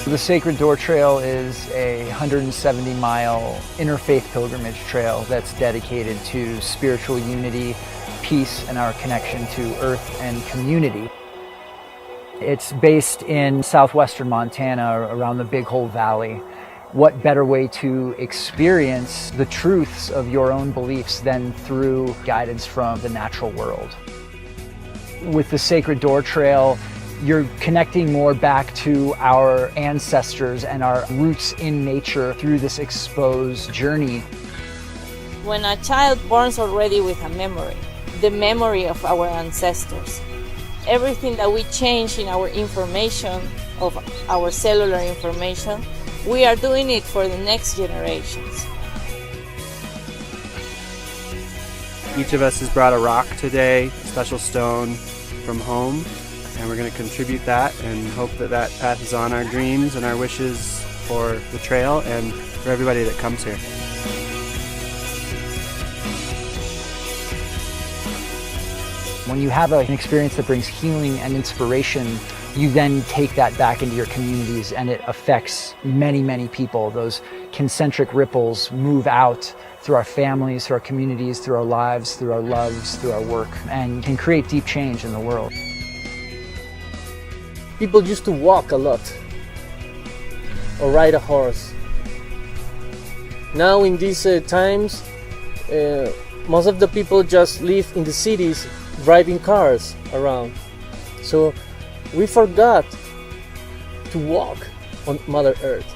The Sacred Door Trail is a 170-mile interfaith pilgrimage trail that's dedicated to spiritual unity, peace, and our connection to earth and community. It's based in southwestern Montana, around the Big Hole Valley. What better way to experience the truths of your own beliefs than through guidance from the natural world? With the Sacred Door Trail, you're connecting more back to our ancestors and our roots in nature through this exposed journey. When a child borns already with a memory, the memory of our ancestors, everything that we change in our information, of our cellular information, we are doing it for the next generations. Each of us has brought a rock today, a special stone from home, and we're going to contribute that and hope that that passes on our dreams and our wishes for the trail and for everybody that comes here. When you have an experience that brings healing and inspiration, you then take that back into your communities and it affects many, many people. Those concentric ripples move out through our families, through our communities, through our lives, through our loves, through our work, and can create deep change in the world. People used to walk a lot or ride a horse. Now in these times, most of the people just live in the cities driving cars around. So we forgot to walk on Mother Earth.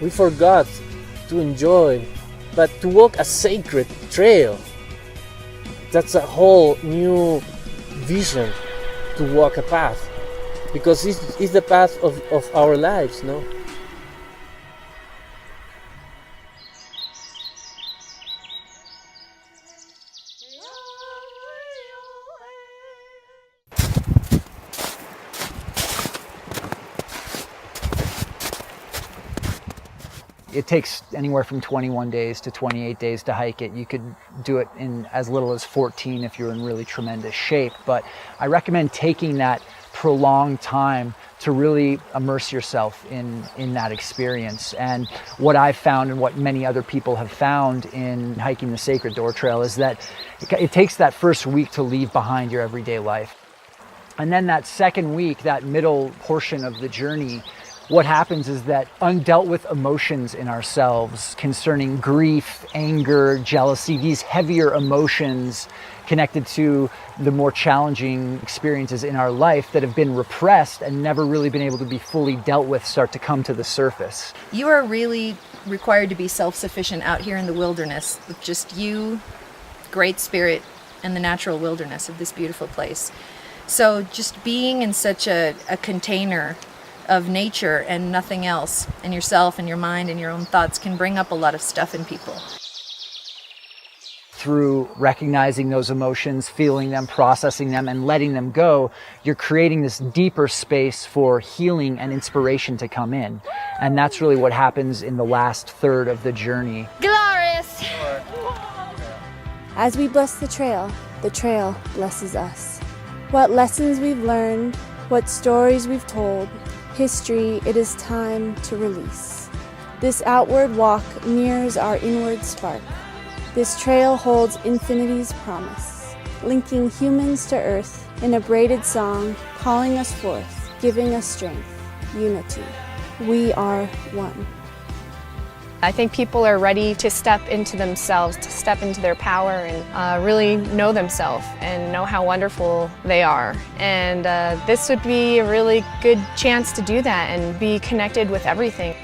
We forgot to enjoy, but to walk a sacred trail. That's a whole new vision, to walk a path. Because it's the path of our lives, no? It takes anywhere from 21 days to 28 days to hike it. You could do it in as little as 14 if you're in really tremendous shape. But I recommend taking that prolonged time to really immerse yourself in that experience. And what I've found and what many other people have found in hiking the Sacred Door Trail is that it takes that first week to leave behind your everyday life. And then that second week, that middle portion of the journey, what happens is that undealt with emotions in ourselves concerning grief, anger, jealousy, these heavier emotions connected to the more challenging experiences in our life that have been repressed and never really been able to be fully dealt with start to come to the surface. You are really required to be self-sufficient out here in the wilderness with just you, Great Spirit, and the natural wilderness of this beautiful place. So just being in such a container of nature and nothing else, and yourself and your mind and your own thoughts can bring up a lot of stuff in people. Through recognizing those emotions, feeling them, processing them, and letting them go, you're creating this deeper space for healing and inspiration to come in. And that's really what happens in the last third of the journey. Glorious! As we bless the trail blesses us. What lessons we've learned, what stories we've told, history it is time to release. This outward walk mirrors our inward spark. This trail holds infinity's promise, linking humans to earth in a braided song, calling us forth, giving us strength, unity. We are one. I think people are ready to step into themselves, to step into their power and really know themselves and know how wonderful they are. And this would be a really good chance to do that and be connected with everything.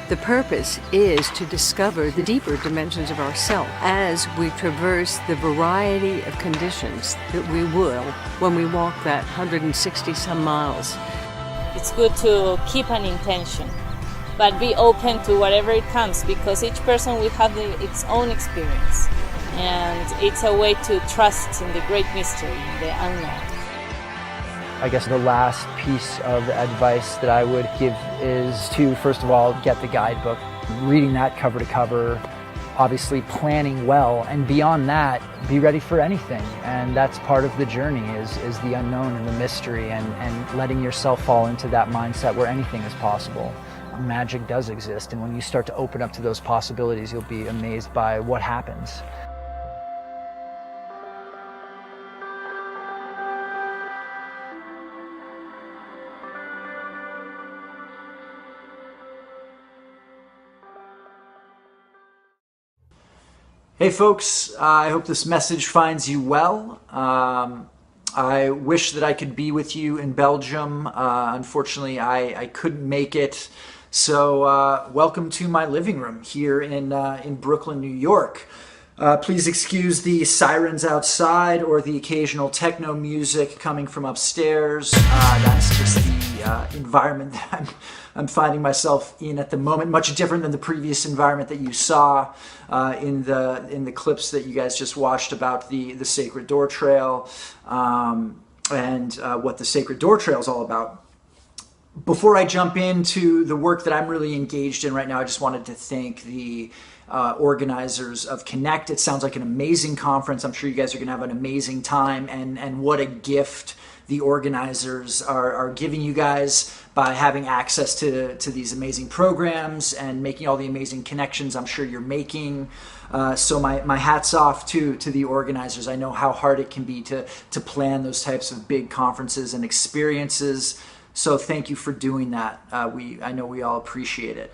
The purpose is to discover the deeper dimensions of ourselves as we traverse the variety of conditions that we will when we walk that 160 some miles. It's good to keep an intention, but be open to whatever it comes, because each person will have its own experience. And it's a way to trust in the great mystery, the unknown. I guess the last piece of advice that I would give is to, first of all, get the guidebook, reading that cover to cover, obviously planning well, and beyond that, be ready for anything. And that's part of the journey is the unknown and the mystery, and letting yourself fall into that mindset where anything is possible. magic does exist. And when you start to open up to those possibilities, you'll be amazed by what happens. Hey folks, I hope this message finds you well. I wish that I could be with you in Belgium. Unfortunately, I couldn't make it. So welcome to my living room here in Brooklyn, New York. Please excuse the sirens outside or the occasional techno music coming from upstairs. That's just the environment that I'm finding myself in at the moment. Much different than the previous environment that you saw in the clips that you guys just watched about the Sacred Door Trail and what the Sacred Door Trail is all about. Before I jump into the work that I'm really engaged in right now, I just wanted to thank the organizers of Connect. It sounds like an amazing conference. I'm sure you guys are going to have an amazing time, and what a gift the organizers are giving you guys by having access to these amazing programs and making all the amazing connections I'm sure you're making. So my hat's off to the organizers. I know how hard it can be to plan those types of big conferences and experiences. So thank you for doing that. I know we all appreciate it.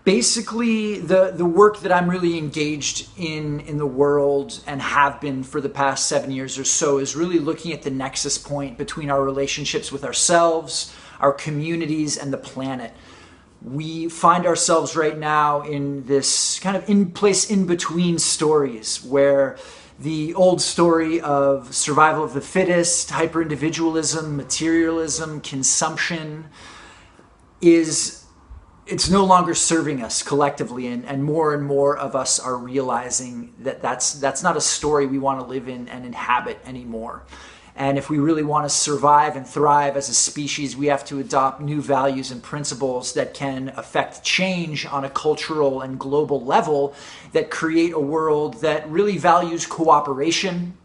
Basically, the work that I'm really engaged in the world and have been for the past 7 years or so is really looking at the nexus point between our relationships with ourselves, our communities, and the planet. We find ourselves right now in this kind of in between stories where the old story of survival of the fittest, hyper-individualism, materialism, consumption it's no longer serving us collectively, and more of us are realizing that that's not a story we want to live in and inhabit anymore. And if we really want to survive and thrive as a species, we have to adopt new values and principles that can affect change on a cultural and global level that create a world that really values cooperation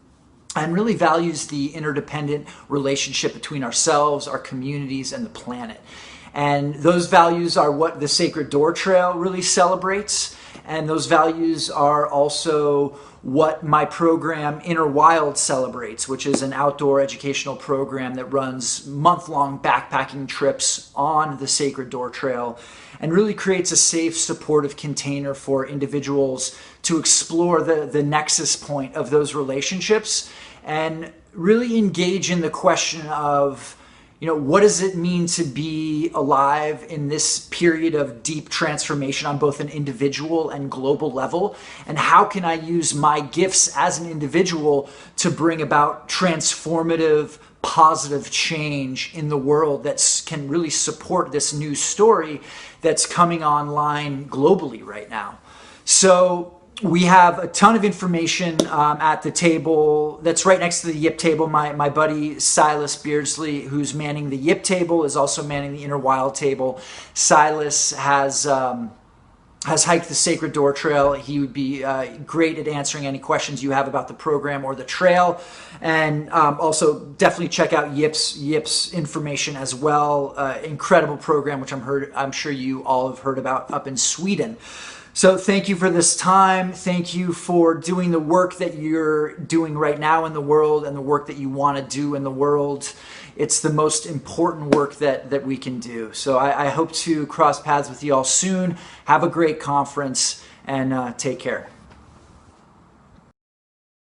and really values the interdependent relationship between ourselves, our communities, and the planet. And those values are what the Sacred Door Trail really celebrates. And those values are also what my program Inner Wild celebrates, which is an outdoor educational program that runs month-long backpacking trips on the Sacred Door Trail and really creates a safe, supportive container for individuals to explore the nexus point of those relationships and really engage in the question of, what does it mean to be alive in this period of deep transformation on both an individual and global level? And how can I use my gifts as an individual to bring about transformative, positive change in the world that can really support this new story that's coming online globally right now? So we have a ton of information at the table that's right next to the YIP table. My buddy Silas Beardsley, who's manning the YIP table, is also manning the Inner Wild table. Silas has hiked the Sacred Door Trail. He would be great at answering any questions you have about the program or the trail. And also definitely check out YIP's information as well. Incredible program, which I'm sure you all have heard about up in Sweden. So thank you for this time. Thank you for doing the work that you're doing right now in the world and the work that you want to do in the world. It's the most important work that we can do. So I hope to cross paths with you all soon. Have a great conference and take care.